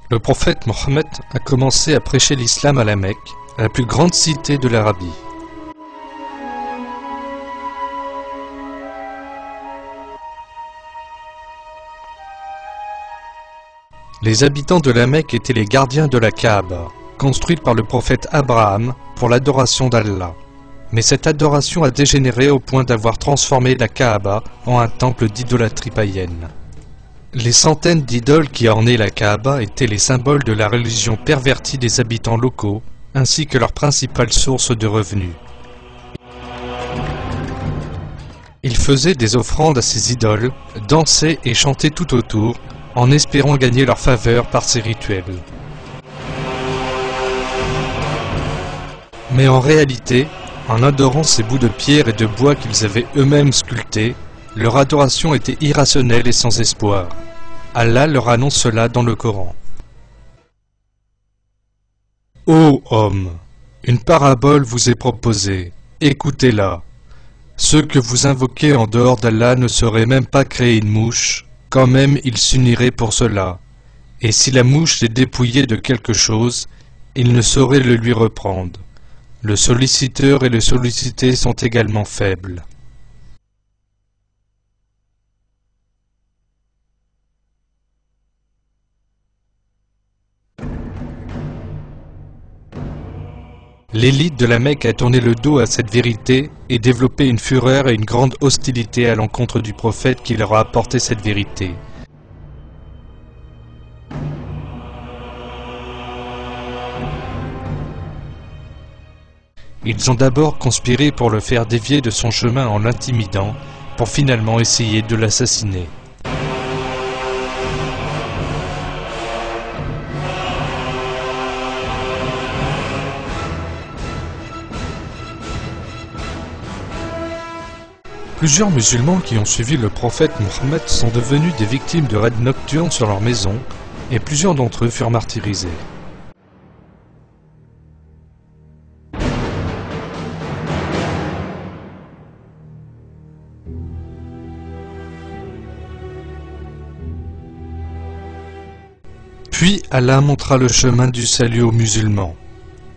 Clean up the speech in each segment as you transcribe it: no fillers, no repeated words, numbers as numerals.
Le prophète Mohammed a commencé à prêcher l'islam à la Mecque, la plus grande cité de l'Arabie. Les habitants de la Mecque étaient les gardiens de la Kaaba, construite par le prophète Abraham pour l'adoration d'Allah. Mais cette adoration a dégénéré au point d'avoir transformé la Kaaba en un temple d'idolâtrie païenne. Les centaines d'idoles qui ornaient la Kaaba étaient les symboles de la religion pervertie des habitants locaux, ainsi que leur principale source de revenus. Ils faisaient des offrandes à ces idoles, dansaient et chantaient tout autour, en espérant gagner leur faveur par ces rituels. Mais en réalité, en adorant ces bouts de pierre et de bois qu'ils avaient eux-mêmes sculptés, leur adoration était irrationnelle et sans espoir. Allah leur annonce cela dans le Coran. Ô hommes, une parabole vous est proposée, écoutez-la. Ceux que vous invoquez en dehors d'Allah ne sauraient même pas créer une mouche, quand même ils s'uniraient pour cela. Et si la mouche est dépouillée de quelque chose, ils ne sauraient le lui reprendre. Le solliciteur et le sollicité sont également faibles. L'élite de la Mecque a tourné le dos à cette vérité et développé une fureur et une grande hostilité à l'encontre du prophète qui leur a apporté cette vérité. Ils ont d'abord conspiré pour le faire dévier de son chemin en l'intimidant, pour finalement essayer de l'assassiner. Plusieurs musulmans qui ont suivi le prophète Mohammed sont devenus des victimes de raids nocturnes sur leur maison, et plusieurs d'entre eux furent martyrisés. Puis Allah montra le chemin du salut aux musulmans.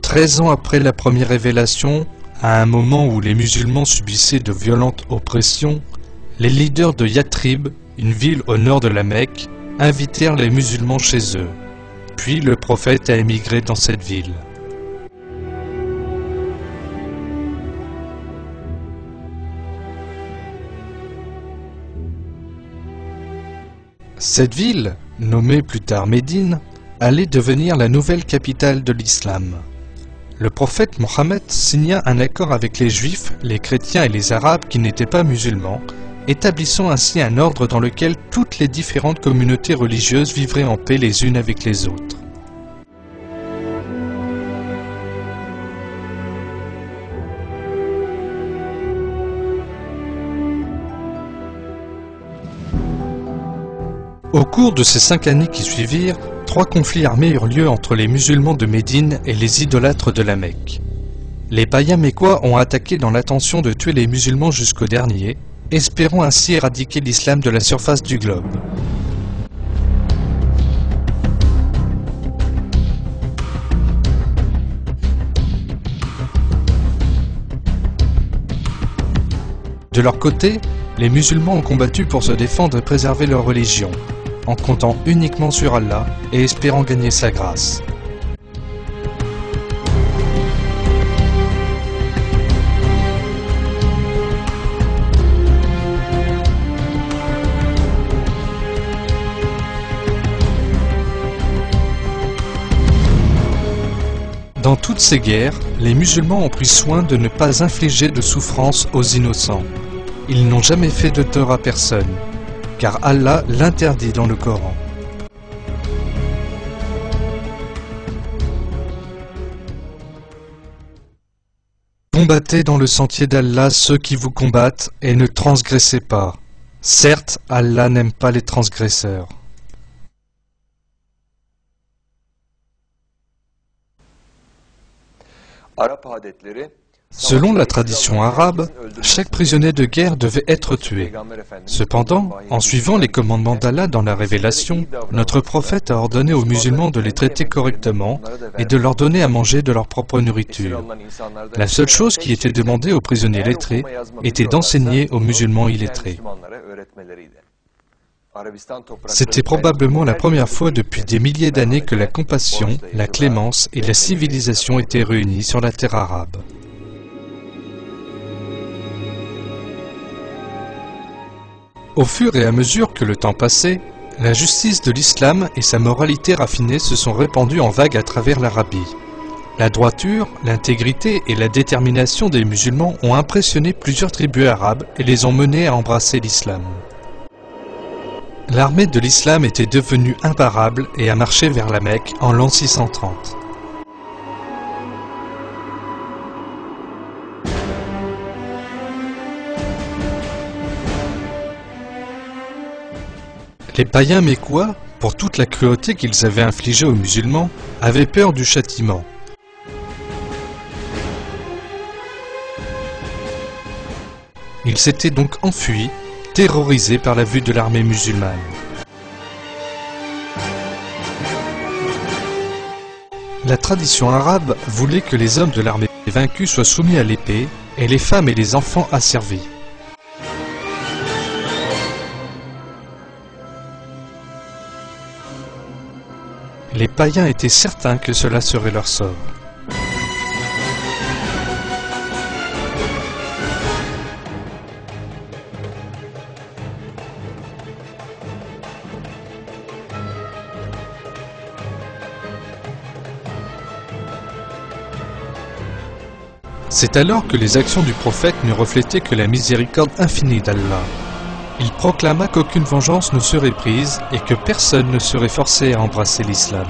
13 ans après la première révélation, à un moment où les musulmans subissaient de violentes oppressions, les leaders de Yathrib, une ville au nord de la Mecque, invitèrent les musulmans chez eux. Puis le prophète a émigré dans cette ville. Cette ville, nommée plus tard Médine, allait devenir la nouvelle capitale de l'islam. Le prophète Mohammed signa un accord avec les Juifs, les chrétiens et les Arabes qui n'étaient pas musulmans, établissant ainsi un ordre dans lequel toutes les différentes communautés religieuses vivraient en paix les unes avec les autres. Au cours de ces 5 années qui suivirent, 3 conflits armés eurent lieu entre les musulmans de Médine et les idolâtres de la Mecque. Les païens mécois ont attaqué dans l'intention de tuer les musulmans jusqu'au dernier, espérant ainsi éradiquer l'islam de la surface du globe. De leur côté, les musulmans ont combattu pour se défendre et préserver leur religion, en comptant uniquement sur Allah et espérant gagner sa grâce. Dans toutes ces guerres, les musulmans ont pris soin de ne pas infliger de souffrance aux innocents. Ils n'ont jamais fait de tort à personne, car Allah l'interdit dans le Coran. Combattez dans le sentier d'Allah ceux qui vous combattent et ne transgressez pas. Certes, Allah n'aime pas les transgresseurs. Arap adetleri Selon la tradition arabe, chaque prisonnier de guerre devait être tué. Cependant, en suivant les commandements d'Allah dans la révélation, notre prophète a ordonné aux musulmans de les traiter correctement et de leur donner à manger de leur propre nourriture. La seule chose qui était demandée aux prisonniers lettrés était d'enseigner aux musulmans illettrés. C'était probablement la première fois depuis des milliers d'années que la compassion, la clémence et la civilisation étaient réunies sur la terre arabe. Au fur et à mesure que le temps passait, la justice de l'islam et sa moralité raffinée se sont répandues en vagues à travers l'Arabie. La droiture, l'intégrité et la détermination des musulmans ont impressionné plusieurs tribus arabes et les ont menés à embrasser l'islam. L'armée de l'islam était devenue imparable et a marché vers la Mecque en l'an 630. Les païens mécois, pour toute la cruauté qu'ils avaient infligée aux musulmans, avaient peur du châtiment. Ils s'étaient donc enfuis, terrorisés par la vue de l'armée musulmane. La tradition arabe voulait que les hommes de l'armée vaincue soient soumis à l'épée et les femmes et les enfants asservis. Les païens étaient certains que cela serait leur sort. C'est alors que les actions du prophète ne reflétaient que la miséricorde infinie d'Allah. Il proclama qu'aucune vengeance ne serait prise et que personne ne serait forcé à embrasser l'islam.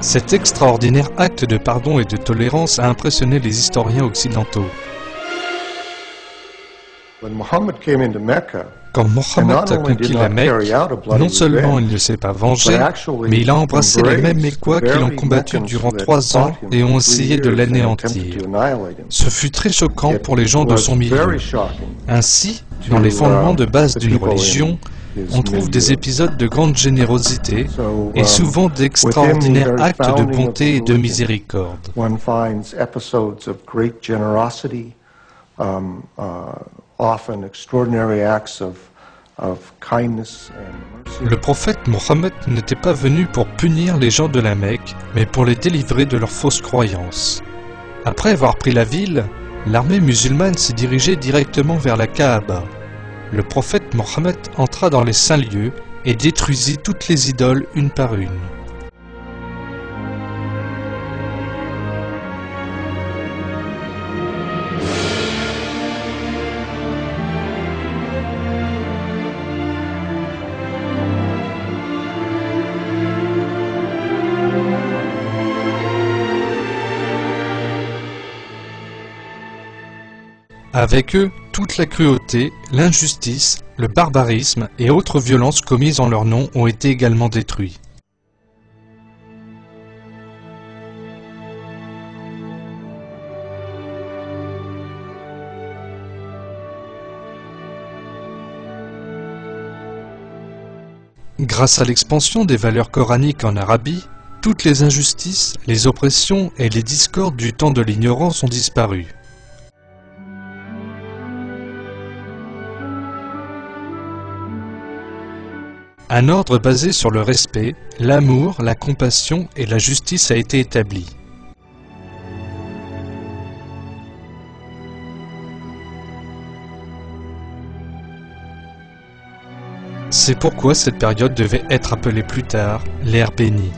Cet extraordinaire acte de pardon et de tolérance a impressionné les historiens occidentaux. Quand Mohammed a conquis la Mecque, non seulement il ne s'est pas vengé, mais il a embrassé les mêmes Mécois qui l'ont combattu durant 3 ans et ont essayé de l'anéantir. Ce fut très choquant pour les gens de son milieu. Ainsi, dans les fondements de base d'une religion, on trouve des épisodes de grande générosité et souvent d'extraordinaires actes de bonté et de miséricorde. Le prophète Mohammed n'était pas venu pour punir les gens de la Mecque, mais pour les délivrer de leurs fausses croyances. Après avoir pris la ville, l'armée musulmane s'est dirigée directement vers la Kaaba. Le prophète Mohammed entra dans les saints lieux et détruisit toutes les idoles une par une. Avec eux, toute la cruauté, l'injustice, le barbarisme et autres violences commises en leur nom ont été également détruits. Grâce à l'expansion des valeurs coraniques en Arabie, toutes les injustices, les oppressions et les discordes du temps de l'ignorance ont disparu. Un ordre basé sur le respect, l'amour, la compassion et la justice a été établi. C'est pourquoi cette période devait être appelée plus tard l'ère bénie.